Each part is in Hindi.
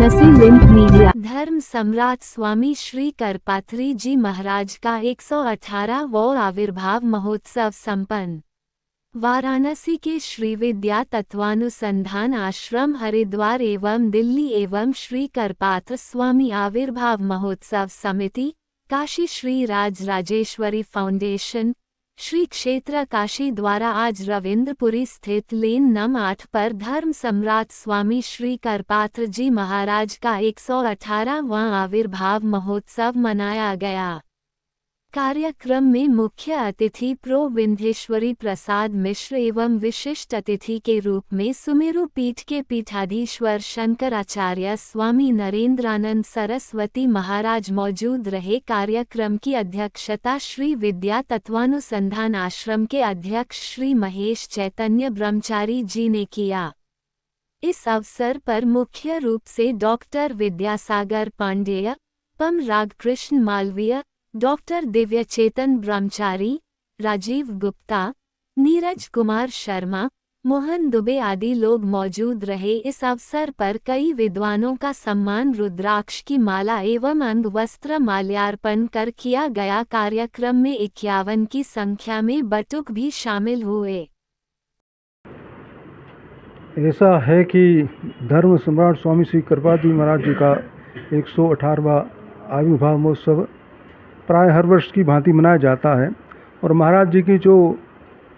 Varanasi link media. धर्म सम्राट स्वामी श्री करपात्री जी महाराज का 118वां आविर्भाव महोत्सव संपन्न। वाराणसी के श्री विद्या तत्वानुसंधान आश्रम हरिद्वार एवं दिल्ली एवं श्री करपात्र स्वामी आविर्भाव महोत्सव समिति, काशी श्री राज राजेश्वरी फाउंडेशन, श्री क्षेत्र काशी द्वारा आज रविंद्रपुरी स्थित लेन नंबर 8 पर धर्म सम्राट स्वामी श्री करपात्र जी महाराज का 118वां आविर्भाव महोत्सव मनाया गया। कार्यक्रम में मुख्य अतिथि प्रो विंध्येश्वरी प्रसाद मिश्र एवं विशिष्ट अतिथि के रूप में सुमेरु पीठ के पीठाधीश्वर शंकराचार्य स्वामी नरेंद्रानंद सरस्वती महाराज मौजूद रहे। कार्यक्रम की अध्यक्षता श्री विद्या तत्वानुसंधान आश्रम के अध्यक्ष श्री महेश चैतन्य ब्रह्मचारी जी ने किया। इस अवसर पर मुख्य रूप से डॉक्टर विद्यासागर पांडेय, पम रागकृष्ण मालवीय, डॉक्टर दिव्यचेतन ब्रह्मचारी, राजीव गुप्ता, नीरज कुमार शर्मा, मोहन दुबे आदि लोग मौजूद रहे। इस अवसर पर कई विद्वानों का सम्मान रुद्राक्ष की माला एवं अंगवस्त्र माल्यार्पण कर किया गया। कार्यक्रम में 51 की संख्या में बटुक भी शामिल हुए। ऐसा है कि धर्म सम्राट स्वामी श्री करपात्री महाराज जी का 118वां आविर्भाव महोत्सव प्राय हर वर्ष की भांति मनाया जाता है और महाराज जी की जो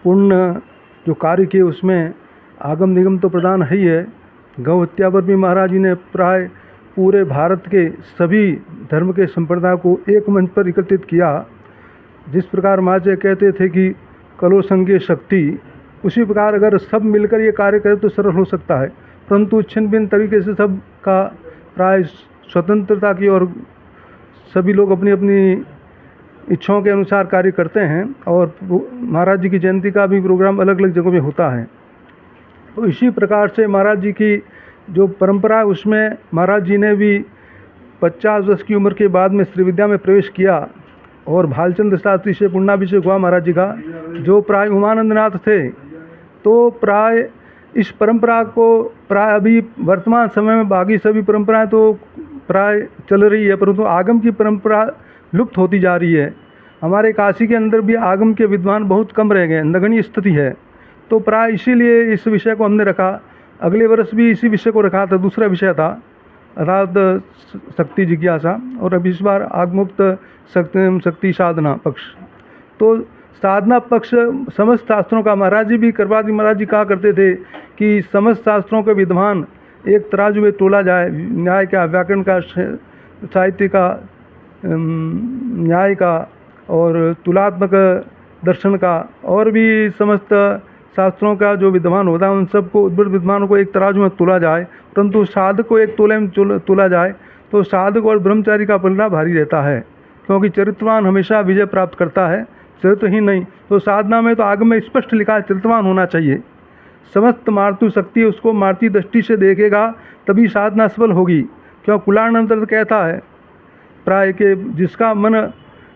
पुण्य जो कार्य किए उसमें आगम निगम तो प्रधान है ही है। गौ हत्या पर भी महाराज जी ने प्राय पूरे भारत के सभी धर्म के संप्रदाय को एक मंच पर एकत्रित किया। जिस प्रकार महाराज जी कहते थे कि कलो संगे शक्ति, उसी प्रकार अगर सब मिलकर ये कार्य करें तो सरल हो सकता है, परंतु छिन्न भिन्न तरीके से सब का प्राय स्वतंत्रता की और सभी लोग अपनी अपनी इच्छाओं के अनुसार कार्य करते हैं और महाराज जी की जयंती का भी प्रोग्राम अलग अलग जगहों में होता है। तो इसी प्रकार से महाराज जी की जो परंपरा है उसमें महाराज जी ने भी 50 वर्ष की उम्र के बाद में श्री विद्या में प्रवेश किया और भालचंद्र शास्त्री से पुण्याभिषेक हुआ महाराज जी का, जो प्राय उमानंदनाथ थे। तो प्राय इस परंपरा को प्राय अभी वर्तमान समय में बाकी सभी परंपराएं तो प्राय चल रही है, परंतु आगम की परंपरा लुप्त होती जा रही है। हमारे काशी के अंदर भी आगम के विद्वान बहुत कम रह गए, नगण्य स्थिति है। तो प्राय इसीलिए इस विषय को हमने रखा। अगले वर्ष भी इसी विषय को रखा था, दूसरा विषय था अर्थात शक्ति जिज्ञासा, और अब इस बार आगमुक्त शक्ति साधना पक्ष। तो साधना पक्ष समस्त शास्त्रों का महाराज जी भी करपात्री महाराज जी कहा करते थे कि समस्त शास्त्रों के विद्वान एक तराजू में तोला जाए, न्याय का, व्याकरण का, साहित्य का, न्याय का और तुलात्मक दर्शन का और भी समस्त शास्त्रों का जो विद्वान होता है उन सबको उद्भट विद्वानों को एक तराजू में तोला जाए, परंतु साधक को एक तोले में तोला जाए तो साधक और ब्रह्मचारी का पलड़ा भारी रहता है, क्योंकि चरित्रवान हमेशा विजय प्राप्त करता है, चरित्र ही नहीं। तो साधना में तो आगम में स्पष्ट लिखा है चरित्रवान होना चाहिए। समस्त मार्तु शक्ति उसको मार्ती दृष्टि से देखेगा तभी साधना सफल होगी। क्यों कुलानंतर कहता है प्राय के जिसका मन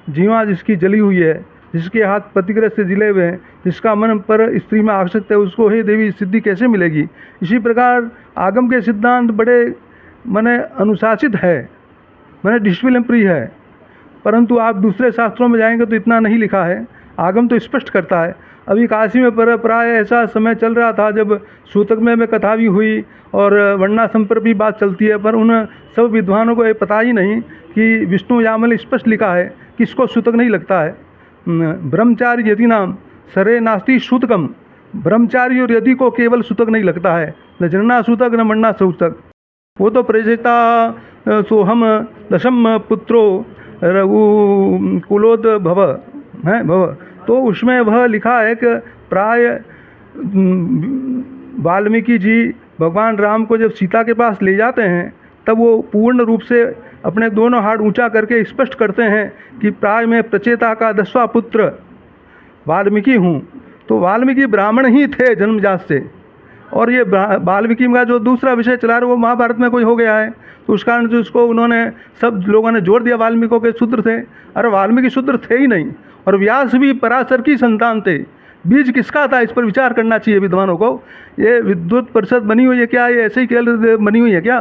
जीवा जिसकी जली हुई है, जिसके हाथ प्रतिग्रह से जिले हुए हैं, जिसका मन पर स्त्री में आसक्त है, उसको हे देवी सिद्धि कैसे मिलेगी। इसी प्रकार आगम के सिद्धांत बड़े मने अनुशासित है, मने डिसिप्लिनरी है, परंतु आप दूसरे शास्त्रों में जाएंगे तो इतना नहीं लिखा है। आगम तो स्पष्ट करता है। अभी काशी में प्राय ऐसा समय चल रहा था जब सूतक में कथा भी हुई और वर्णाश्रम पर भी बात चलती है, पर उन सब विद्वानों को ये पता ही नहीं कि विष्णु यामल स्पष्ट लिखा है, किसको सूतक नहीं लगता है। ब्रह्मचारी यदि नाम सरे नास्ति सूतकम, ब्रह्मचारी और यदि को केवल सूतक नहीं लगता है, न जनना सूतक न मरना सूतक। वो तो प्रजेता सोहम दशम पुत्रो रघु कुलोद भव है भव। तो उसमें वह लिखा है कि प्राय वाल्मीकि जी भगवान राम को जब सीता के पास ले जाते हैं तब वो पूर्ण रूप से अपने दोनों हाथ ऊंचा करके स्पष्ट करते हैं कि प्राय मैं प्रचेता का 10वां पुत्र वाल्मीकि हूँ। तो वाल्मीकि ब्राह्मण ही थे जन्मजात से, और ये वाल्मीकि का जो दूसरा विषय चला रहा है वो महाभारत में कोई हो गया है, तो उस कारण से उसको उन्होंने सब लोगों ने जोड़ दिया वाल्मीकि के शूद्र थे। अरे वाल्मीकि शूद्र थे ही नहीं, और व्यास भी पराशर की संतान थे। बीज किसका था, इस पर विचार करना चाहिए विद्वानों को। ये विद्वत परिषद बनी हुई है क्या, ये ऐसे ही केवल बनी हुई है क्या?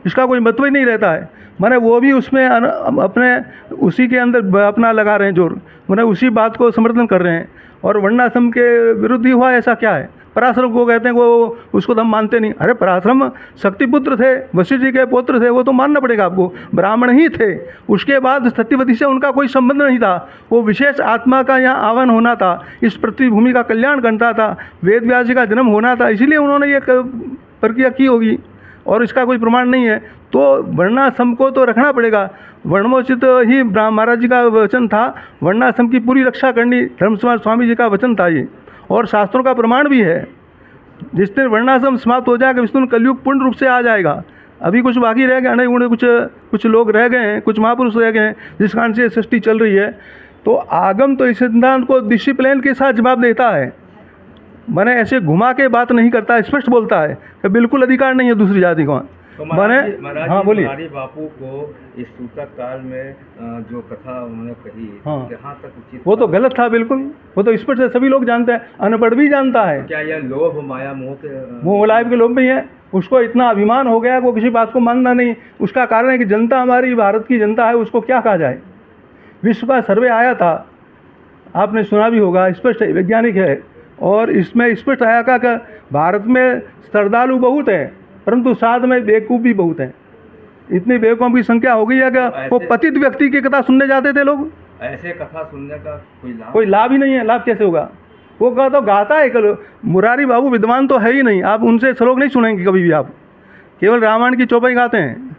इसका कोई मतलब ही नहीं रहता है। मैंने वो भी उसमें अपने उसी के अंदर अपना लगा रहे हैं जोर, मैंने उसी बात को समर्थन कर रहे हैं। और वर्णाश्रम के विरुद्ध ही हुआ, ऐसा क्या है? पराश्रम को कहते हैं वो, उसको तो हम मानते नहीं। अरे पराश्रम शक्तिपुत्र थे, वशिष्ठ जी के पुत्र थे, वो तो मानना पड़ेगा आपको, ब्राह्मण ही थे। उसके बाद सत्यवती से उनका कोई संबंध नहीं था, वो विशेष आत्मा का यहाँ आवन होना था, इस पृथ्वीभूमि का कल्याण करना था, वेद व्यास जी का जन्म होना था, इसीलिए उन्होंने ये प्रक्रिया की होगी, और इसका कोई प्रमाण नहीं है। तो वर्णाश्रम को तो रखना पड़ेगा। वर्णमोचित ही महाराज जी का वचन था, वर्णाश्रम की पूरी रक्षा करनी धर्म समाज स्वामी जी का वचन था ये, और शास्त्रों का प्रमाण भी है। जिस दिन वर्णाश्रम समाप्त हो जाएगा, विष्णु कलयुग पूर्ण रूप से आ जाएगा। अभी कुछ बाकी रह गया नहीं, उन्हें कुछ लोग रह गए हैं, कुछ महापुरुष रह गए हैं, जिस कारण से सृष्टि चल रही है। तो आगम तो इस सिद्धांत को डिसिप्लिन के साथ जवाब देता है, मैंने ऐसे घुमा के बात नहीं करता, स्पष्ट बोलता है कि बिल्कुल अधिकार नहीं है दूसरी जाति को। तो मैंने हाँ बोलिए। मुरारी बापू को इस सूतक काल में जो कथा उन्होंने कही, हाँ, जहाँ तक उचित, वो तो गलत था बिल्कुल, वो तो स्पष्ट है, सभी लोग जानते हैं, अनपढ़ भी जानता है। क्या यह लोभ माया मोह मोहलाइब के लोभ में है, उसको इतना अभिमान हो गया, वो किसी बात को मानना नहीं। उसका कारण है कि जनता हमारी भारत की जनता है, उसको क्या कहा जाए। विश्व का सर्वे आया था, आपने सुना भी होगा, स्पष्ट है, वैज्ञानिक है, और इसमें स्पष्ट आया था कि भारत में श्रद्धालु बहुत है, परंतु साथ में बेवकूफ़ भी बहुत है। इतनी बेवकूफ़ की संख्या हो गई है कि वो पतित व्यक्ति की कथा सुनने जाते थे लोग, ऐसे कथा सुनने का कोई लाभ ही नहीं है। लाभ कैसे होगा? वो तो गाता है, कल मुरारी बाबू विद्वान तो है ही नहीं, आप उनसे श्लोक नहीं सुनेंगे कभी भी, आप केवल रामायण की चौपाई गाते हैं,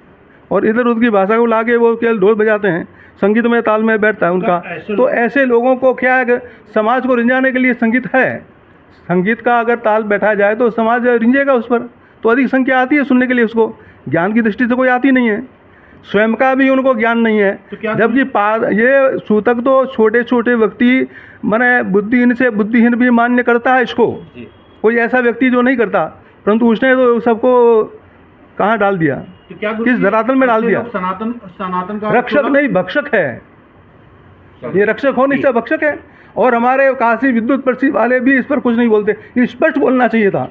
और इधर उधर की भाषा को लाके वो केवल ढोल बजाते हैं, संगीत में ताल में बैठता है उनका। तो ऐसे लोगों को क्या है, समाज को रिंझाने के लिए संगीत है, संगीत का अगर ताल बैठा जाए तो समाज रिंझेगा उस पर, तो अधिक संख्या आती है सुनने के लिए, उसको ज्ञान की दृष्टि से कोई आती नहीं है, स्वयं का भी उनको ज्ञान नहीं है। जबकि ये सूतक तो छोटे छोटे व्यक्ति, मैंने बुद्धिहीन से बुद्धिहीन भी मान्य करता है इसको, कोई ऐसा व्यक्ति जो नहीं करता, परंतु उसने तो सबको कहाँ डाल दिया, तो क्या किस धरातल में डाल दिया। सनातन का रक्षक नहीं, भक्षक है ये, रक्षक हो नहीं से भक्षक है। और हमारे काशी विद्युत परिषद वाले भी इस पर कुछ नहीं बोलते, स्पष्ट बोलना चाहिए था,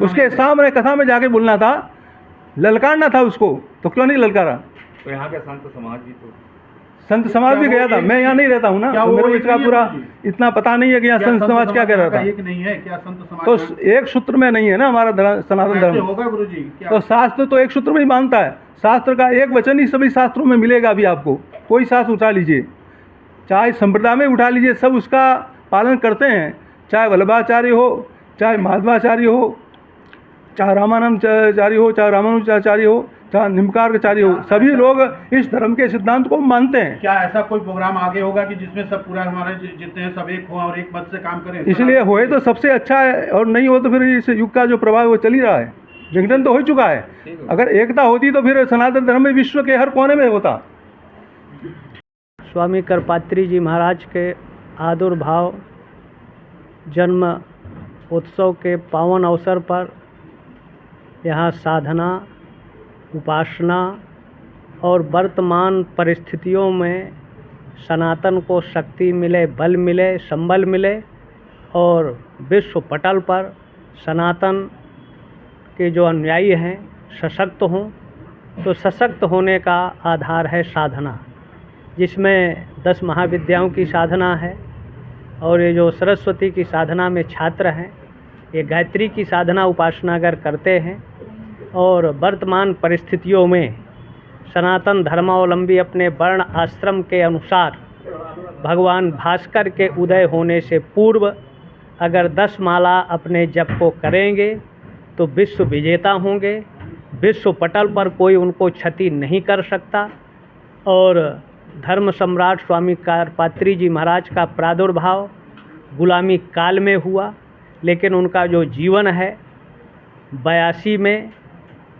उसके सामने कथा में जाके बोलना था, ललकारना था उसको, तो क्यों नहीं ललकारा? तो यहाँ के संत समाज भी, तो संत समाज भी गया था, मैं यहाँ नहीं रहता हूँ ना, तो मेरे को इसका पूरा इतना पता नहीं है कि यहाँ संत समाज क्या कह रहा था। एक नहीं है क्या संत समाज? तो एक सूत्र में नहीं है ना हमारा सनातन धर्म, होगा गुरुजी? तो शास्त्र तो एक सूत्र में ही मानता है, शास्त्र का एक वचन ही सभी शास्त्रों में मिलेगा। अभी आपको कोई शास्त्र उठा लीजिए, चाहे संप्रदाय में उठा लीजिए, सब उसका पालन करते हैं, चाहे वल्लभाचार्य हो, चाहे माधवाचार्य हो, चाहे रामानंदाचार्य हो, चाहे रामानुजाचार्य हो, चाहे निम्बकारचार्य हो, सभी लोग इस धर्म के सिद्धांत को मानते हैं। क्या ऐसा कोई प्रोग्राम आगे होगा कि जिसमें सब पूरा हमारे जितने हैं सब एक हो और एक मत से काम करें? इसलिए होए तो सबसे अच्छा है, और नहीं हो तो फिर इस युग का जो प्रभाव वो चल ही रहा है, विघटन तो हो चुका है। अगर एकता होती तो फिर सनातन धर्म में विश्व के हर कोने में होता। स्वामी करपात्री जी महाराज के आदुर्भाव जन्म उत्सव के पावन अवसर पर यहाँ साधना, उपासना और वर्तमान परिस्थितियों में सनातन को शक्ति मिले, बल मिले, संबल मिले, और विश्व पटल पर सनातन के जो अनुयायी हैं सशक्त हों। तो सशक्त होने का आधार है साधना, जिसमें 10 महाविद्याओं की साधना है, और ये जो सरस्वती की साधना में छात्र हैं, ये गायत्री की साधना उपासना अगर करते हैं, और वर्तमान परिस्थितियों में सनातन धर्मावलंबी अपने वर्ण आश्रम के अनुसार भगवान भास्कर के उदय होने से पूर्व अगर 10 माला अपने जप को करेंगे तो विश्व विजेता होंगे, विश्व पटल पर कोई उनको क्षति नहीं कर सकता। और धर्म सम्राट स्वामी करपात्री जी महाराज का प्रादुर्भाव गुलामी काल में हुआ, लेकिन उनका जो जीवन है 82 में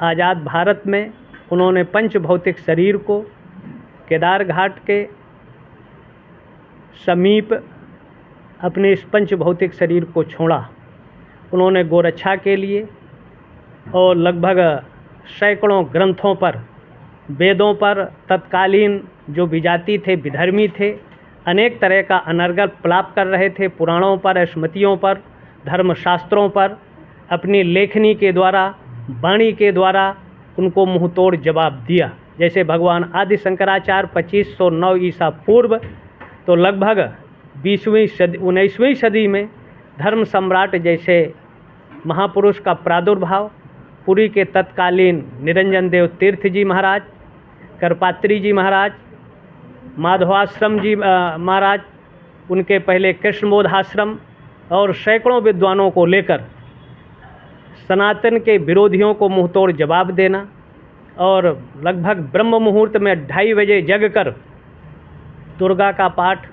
आज़ाद भारत में उन्होंने पंच भौतिक शरीर को केदार घाट के समीप अपने इस पंच भौतिक शरीर को छोड़ा। उन्होंने गोरक्षा के लिए और लगभग सैकड़ों ग्रंथों पर, वेदों पर, तत्कालीन जो विजाति थे, विधर्मी थे, अनेक तरह का अनर्गल पलाप कर रहे थे, पुराणों पर, स्मृतियों पर, धर्मशास्त्रों पर अपनी लेखनी के द्वारा, वाणी के द्वारा उनको मुंहतोड़ जवाब दिया। जैसे भगवान आदि शंकराचार्य 2509 ईसा पूर्व तो लगभग 19वीं सदी में धर्म सम्राट जैसे महापुरुष का प्रादुर्भाव, पुरी के तत्कालीन निरंजन देव तीर्थ जी महाराज, करपात्री जी महाराज, माधवाश्रम जी महाराज, उनके पहले कृष्णबोध आश्रम और सैकड़ों विद्वानों को लेकर सनातन के विरोधियों को मुंहतोड़ जवाब देना और लगभग ब्रह्म मुहूर्त में 2:30 बजे जग कर दुर्गा का पाठ